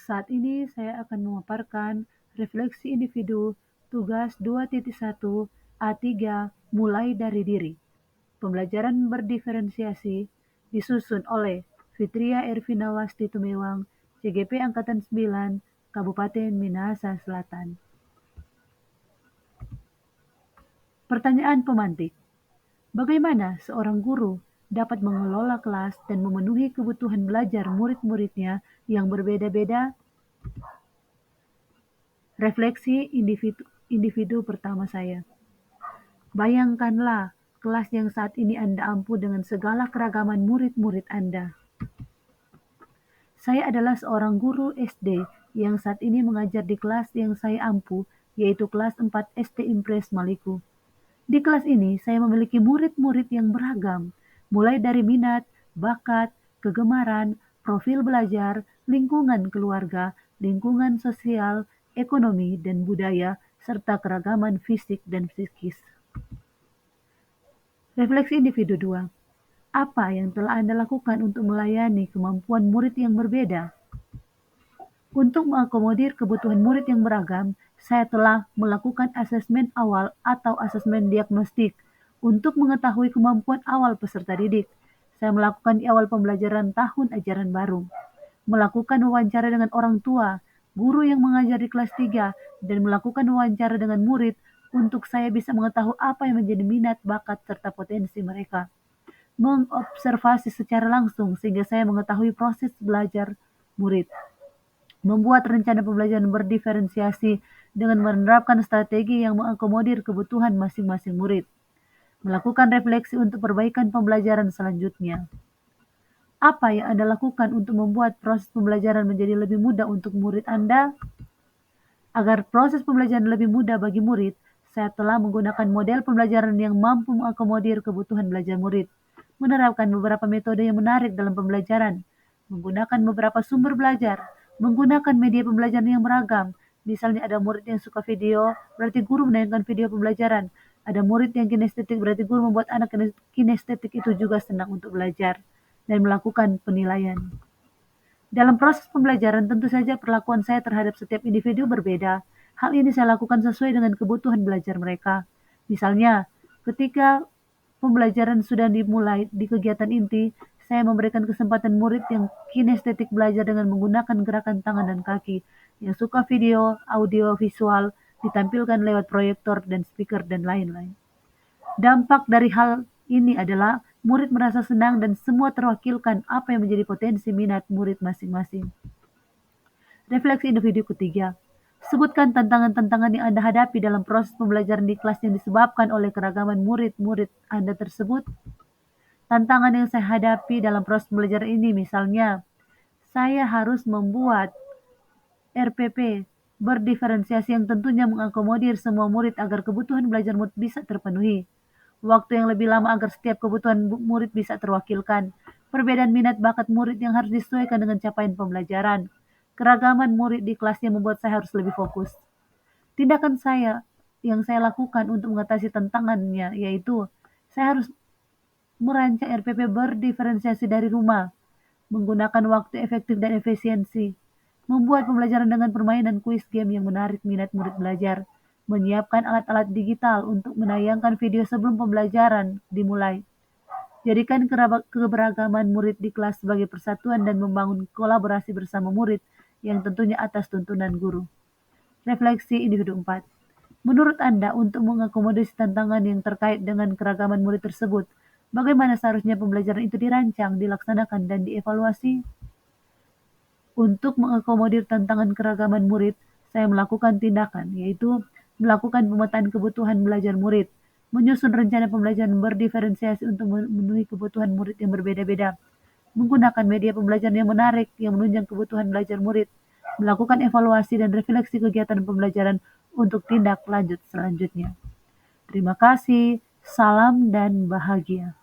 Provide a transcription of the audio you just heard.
Saat ini saya akan memaparkan refleksi individu tugas 2.1 A3 mulai dari diri. Pembelajaran berdiferensiasi disusun oleh Fitria Ervinawasti Tumewang, CGP Angkatan 9, Kabupaten Minahasa Selatan. Pertanyaan pemantik. Bagaimana seorang guru dapat mengelola kelas dan memenuhi kebutuhan belajar murid-muridnya yang berbeda-beda? Refleksi individu pertama saya. Bayangkanlah kelas yang saat ini Anda ampu dengan segala keragaman murid-murid Anda. Saya adalah seorang guru SD yang saat ini mengajar di kelas yang saya ampu, yaitu kelas 4 SD Impres Maliku. Di kelas ini saya memiliki murid-murid yang beragam, mulai dari minat, bakat, kegemaran, profil belajar, lingkungan keluarga, lingkungan sosial, ekonomi, dan budaya, serta keragaman fisik dan psikis. Refleksi individu 2. Apa yang telah Anda lakukan untuk melayani kemampuan murid yang berbeda? Untuk mengakomodir kebutuhan murid yang beragam, saya telah melakukan asesmen awal atau asesmen diagnostik untuk mengetahui kemampuan awal peserta didik. Saya melakukan di awal pembelajaran tahun ajaran baru. Melakukan wawancara dengan orang tua, guru yang mengajar di kelas 3, dan melakukan wawancara dengan murid untuk saya bisa mengetahui apa yang menjadi minat, bakat, serta potensi mereka. Mengobservasi secara langsung sehingga saya mengetahui proses belajar murid. Membuat rencana pembelajaran berdiferensiasi dengan menerapkan strategi yang mengakomodir kebutuhan masing-masing murid. Melakukan refleksi untuk perbaikan pembelajaran selanjutnya. Apa yang Anda lakukan untuk membuat proses pembelajaran menjadi lebih mudah untuk murid Anda? Agar proses pembelajaran lebih mudah bagi murid, saya telah menggunakan model pembelajaran yang mampu mengakomodir kebutuhan belajar murid, menerapkan beberapa metode yang menarik dalam pembelajaran, menggunakan beberapa sumber belajar, menggunakan media pembelajaran yang beragam. Misalnya ada murid yang suka video, berarti guru menayangkan video pembelajaran. Ada murid yang kinestetik, berarti guru membuat anak kinestetik itu juga senang untuk belajar dan melakukan penilaian. Dalam proses pembelajaran, tentu saja perlakuan saya terhadap setiap individu berbeda. Hal ini saya lakukan sesuai dengan kebutuhan belajar mereka. Misalnya, ketika pembelajaran sudah dimulai di kegiatan inti, saya memberikan kesempatan murid yang kinestetik belajar dengan menggunakan gerakan tangan dan kaki. Yang suka video, audio, visual, ditampilkan lewat proyektor dan speaker dan lain-lain. Dampak dari hal ini adalah murid merasa senang dan semua terwakilkan apa yang menjadi potensi minat murid masing-masing. Refleksi individu ketiga. Sebutkan tantangan-tantangan yang Anda hadapi dalam proses pembelajaran di kelas yang disebabkan oleh keragaman murid-murid Anda tersebut. Tantangan yang saya hadapi dalam proses pembelajaran ini misalnya, saya harus membuat RPP berdiferensiasi yang tentunya mengakomodir semua murid agar kebutuhan belajar murid bisa terpenuhi. Waktu yang lebih lama agar setiap kebutuhan murid bisa terwakilkan. Perbedaan minat bakat murid yang harus disesuaikan dengan capaian pembelajaran. Keragaman murid di kelasnya membuat saya harus lebih fokus. Tindakan saya yang saya lakukan untuk mengatasi tantangannya yaitu saya harus merancang RPP berdiferensiasi dari rumah, menggunakan waktu efektif dan efisiensi, membuat pembelajaran dengan permainan kuis game yang menarik minat murid belajar, menyiapkan alat-alat digital untuk menayangkan video sebelum pembelajaran dimulai, jadikan keberagaman murid di kelas sebagai persatuan dan membangun kolaborasi bersama murid yang tentunya atas tuntunan guru. Refleksi individu 4. Menurut Anda, untuk mengakomodasi tantangan yang terkait dengan keragaman murid tersebut, bagaimana seharusnya pembelajaran itu dirancang, dilaksanakan, dan dievaluasi? Untuk mengakomodir tantangan keragaman murid, saya melakukan tindakan, yaitu melakukan pemetaan kebutuhan belajar murid, menyusun rencana pembelajaran berdiferensiasi untuk memenuhi kebutuhan murid yang berbeda-beda, menggunakan media pembelajaran yang menarik yang menunjang kebutuhan belajar murid, melakukan evaluasi dan refleksi kegiatan pembelajaran untuk tindak lanjut selanjutnya. Terima kasih, salam dan bahagia.